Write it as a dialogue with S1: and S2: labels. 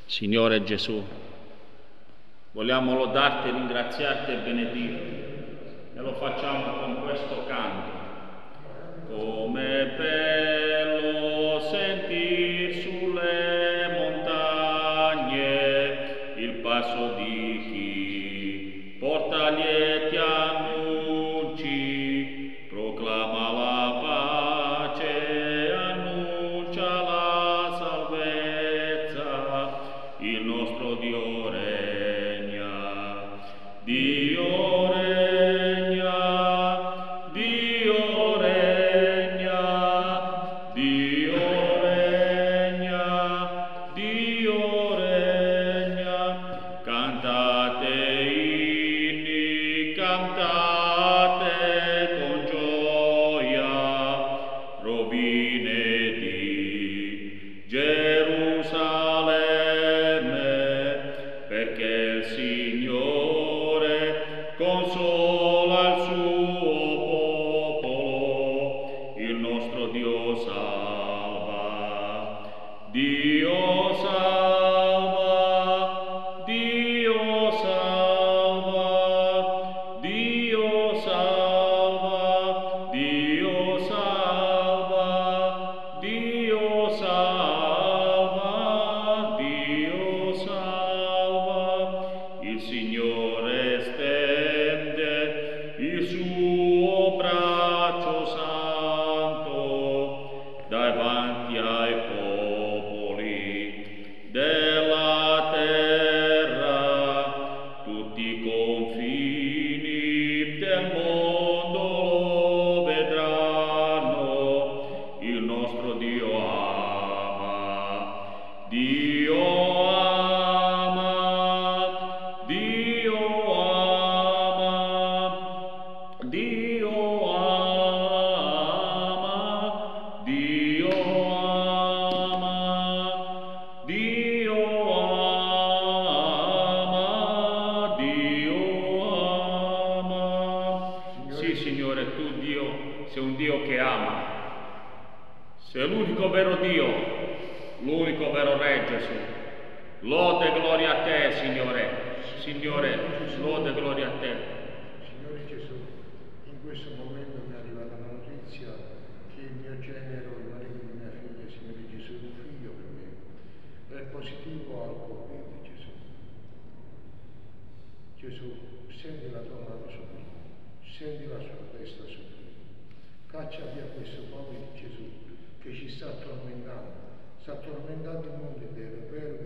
S1: Signore Gesù, vogliamo lodarti, ringraziarti e benedirti e lo facciamo con questo canto. Come bello sentir sulle montagne il passo di chi porta lieti annunci, proclama la pace, annuncia la salvezza, il nostro Dio regna, Dio regna, Dio regna, Dio regna, Dio regna. Cantate inni, cantate con gioia, rovine di Gerusalemme, perché il Signore consola il suo popolo, il nostro Dio salva, Dio salva, Dio salva, Dio salva, Dio salva, Dio salva, Dio salva. Il Signore stende il suo braccio santo davanti ai popoli della terra, tutti i confini del mondo lo vedranno, il nostro Dio ama, Dio ama, Dio ama, Dio ama, Dio ama, Dio ama, Dio ama. Sì, Signore, tu Dio sei un Dio che ama. Sei l'unico vero Dio, l'unico vero Re Gesù. Lode e gloria a te, Signore. Signore, lode e gloria a te.
S2: Signore Gesù, in questo momento mi è arrivata la notizia che il mio genero, il marito di mia figlia, Signore Gesù, un figlio per me, è positivo al Covid, Gesù. Gesù, senti la tua mano su lui, senti la sua testa su lui. Caccia via questo Covid, Gesù, che ci sta tormentando il mondo intero, vero?